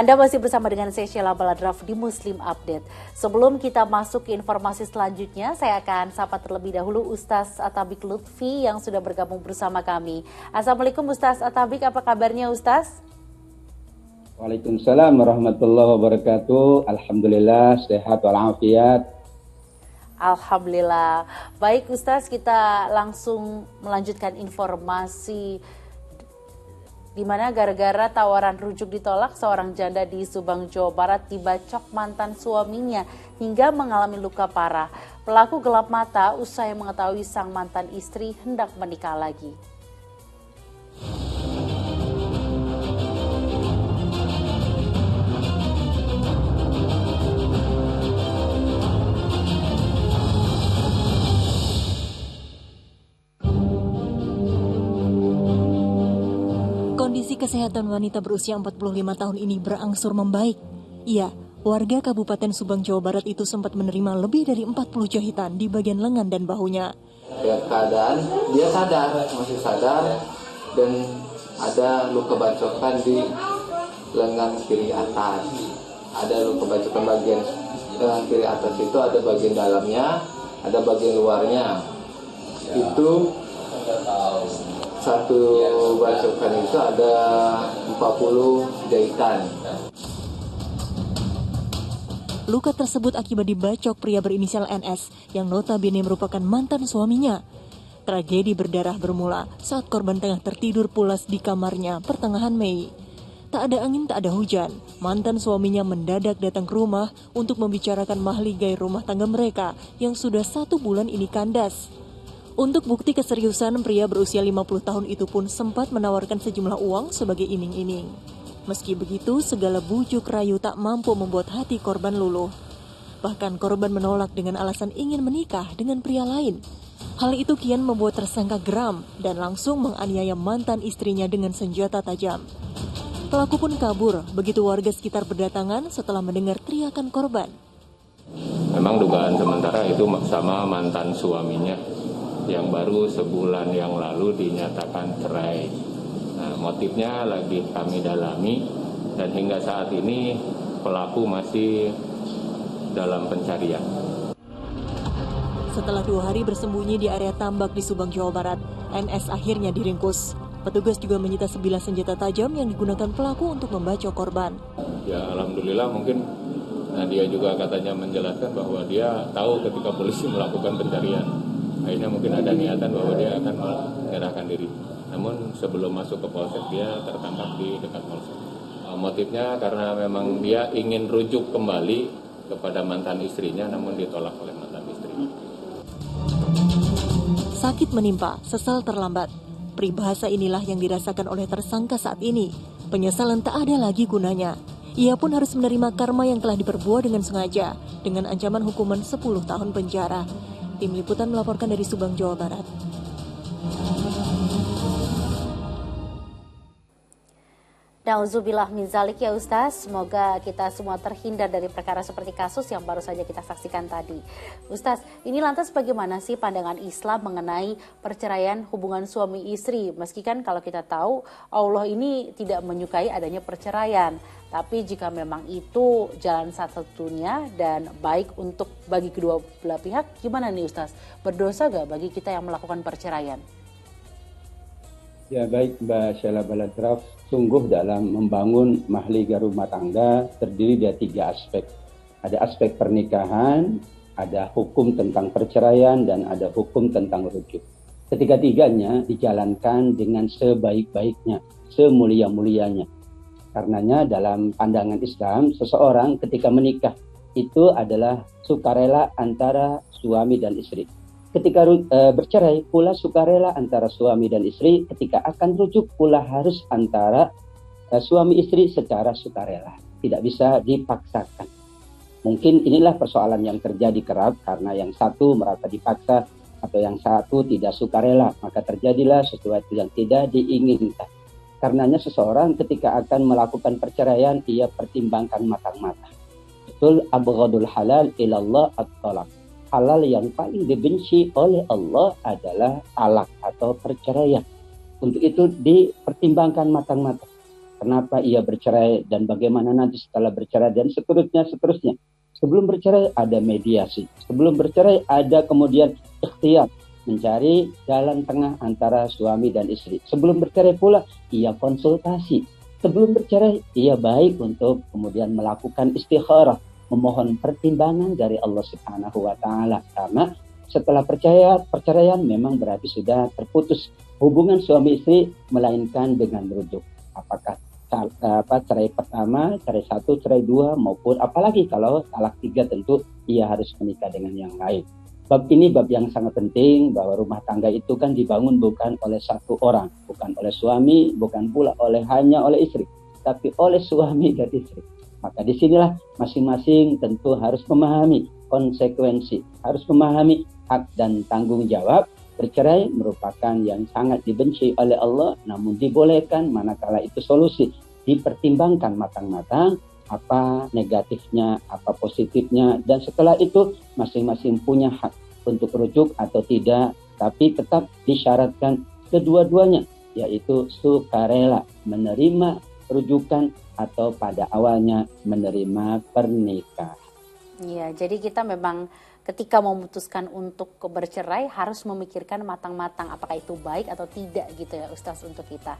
Anda masih bersama dengan saya Sheila Baladraf di Muslim Update. Sebelum kita masuk ke informasi selanjutnya, saya akan sapa terlebih dahulu Ustaz Atabik Lutfi yang sudah bergabung bersama kami. Assalamualaikum Ustaz Atabik, apa kabarnya Ustaz? Waalaikumsalam warahmatullahi wabarakatuh. Alhamdulillah sehat walafiat. Alhamdulillah. Baik Ustaz, kita langsung melanjutkan informasi di mana gara-gara tawaran rujuk ditolak, seorang janda di Subang, Jawa Barat dibacok mantan suaminya hingga mengalami luka parah. Pelaku gelap mata usai mengetahui sang mantan istri hendak menikah lagi. Kondisi kesehatan wanita berusia 45 tahun ini berangsur membaik. Iya, warga Kabupaten Subang, Jawa Barat itu sempat menerima lebih dari 40 jahitan di bagian lengan dan bahunya. Lihat keadaan, dia masih sadar, dan ada luka bacokan di lengan kiri atas. Ada luka bacokan bagian lengan kiri atas itu, ada bagian dalamnya, ada bagian luarnya. Itu satu bacokan itu ada 40 jahitan. Luka tersebut akibat dibacok pria berinisial NS yang notabene merupakan mantan suaminya. Tragedi berdarah bermula saat korban tengah tertidur pulas di kamarnya pertengahan Mei. Tak ada angin, tak ada hujan. Mantan suaminya mendadak datang ke rumah untuk membicarakan mahligai rumah tangga mereka yang sudah 1 bulan ini kandas. Untuk bukti keseriusan, pria berusia 50 tahun itu pun sempat menawarkan sejumlah uang sebagai iming-iming. Meski begitu, segala bujuk rayu tak mampu membuat hati korban luluh. Bahkan korban menolak dengan alasan ingin menikah dengan pria lain. Hal itu kian membuat tersangka geram dan langsung menganiaya mantan istrinya dengan senjata tajam. Pelaku pun kabur begitu warga sekitar berdatangan setelah mendengar teriakan korban. Memang dugaan sementara itu sama mantan suaminya yang baru sebulan yang lalu dinyatakan cerai. Nah, motifnya lagi kami dalami dan hingga saat ini pelaku masih dalam pencarian. Setelah 2 hari bersembunyi di area tambak di Subang, Jawa Barat, NS akhirnya diringkus. Petugas juga menyita 9 senjata tajam yang digunakan pelaku untuk membacok korban. Ya, alhamdulillah mungkin dia juga katanya menjelaskan bahwa dia tahu ketika polisi melakukan pencarian. Akhirnya mungkin ada niatan bahwa dia akan menyerahkan diri. Namun sebelum masuk ke polsek dia tertangkap di dekat polsek. Motifnya karena memang dia ingin rujuk kembali kepada mantan istrinya, namun ditolak oleh mantan istri. Sakit menimpa, sesal terlambat. Peribahasa inilah yang dirasakan oleh tersangka saat ini. Penyesalan tak ada lagi gunanya. Ia pun harus menerima karma yang telah diperbuat dengan sengaja, dengan ancaman hukuman 10 tahun penjara. Tim Liputan melaporkan dari Subang, Jawa Barat. Nauzubillah min zalik ya Ustaz, semoga kita semua terhindar dari perkara seperti kasus yang baru saja kita saksikan tadi. Ustaz, ini lantas bagaimana sih pandangan Islam mengenai perceraian hubungan suami istri? Meski kan kalau kita tahu Allah ini tidak menyukai adanya perceraian, tapi jika memang itu jalan satu-satunya dan baik untuk bagi kedua belah pihak, gimana nih Ustaz? Berdosa gak bagi kita yang melakukan perceraian? Ya baik Mbak Sheila Baladraf, sungguh dalam membangun mahligai rumah tangga terdiri dari 3 aspek. Ada aspek pernikahan, ada hukum tentang perceraian, dan ada hukum tentang rujuk. Ketiga-tiganya dijalankan dengan sebaik-baiknya, semulia-mulianya. Karenanya dalam pandangan Islam, seseorang ketika menikah itu adalah sukarela antara suami dan istri. Ketika bercerai pula sukarela antara suami dan istri, ketika akan rujuk pula harus antara suami istri secara sukarela. Tidak bisa dipaksakan. Mungkin inilah persoalan yang terjadi kerap karena yang satu merasa dipaksa atau yang satu tidak sukarela, maka terjadilah sesuatu yang tidak diinginkan. Karenanya seseorang ketika akan melakukan perceraian, ia pertimbangkan matang-matang. Betul, abghadul halal ilallah at-talaq. Halal yang paling dibenci oleh Allah adalah talak atau perceraian. Untuk itu dipertimbangkan matang-matang. kenapa ia bercerai, dan bagaimana nanti setelah bercerai, dan seterusnya. Sebelum bercerai ada mediasi. Sebelum bercerai ada kemudian ikhtiar, mencari jalan tengah antara suami dan istri. Sebelum bercerai pula ia konsultasi. Sebelum bercerai ia baik untuk kemudian melakukan istikharah, memohon pertimbangan dari Allah Subhanahu wa taala. Karena setelah perceraian memang berarti sudah terputus hubungan suami istri, melainkan dengan merujuk. Apakah cerai pertama, cerai 1, cerai 2, maupun apalagi kalau talak 3, tentu ia harus menikah dengan yang lain. Bab ini bab yang sangat penting, bahwa rumah tangga itu kan dibangun bukan oleh satu orang, bukan oleh suami, bukan pula hanya oleh istri, tapi oleh suami dan istri. Maka disinilah masing-masing tentu harus memahami konsekuensi, harus memahami hak dan tanggung jawab. Bercerai merupakan yang sangat dibenci oleh Allah, namun dibolehkan manakala itu solusi. Dipertimbangkan matang-matang, apa negatifnya, apa positifnya, dan setelah itu masing-masing punya hak untuk rujuk atau tidak, tapi tetap disyaratkan kedua-duanya, yaitu sukarela menerima rujukan atau pada awalnya menerima pernikahan. Iya, jadi kita memang ketika memutuskan untuk bercerai harus memikirkan matang-matang apakah itu baik atau tidak gitu ya Ustaz untuk kita.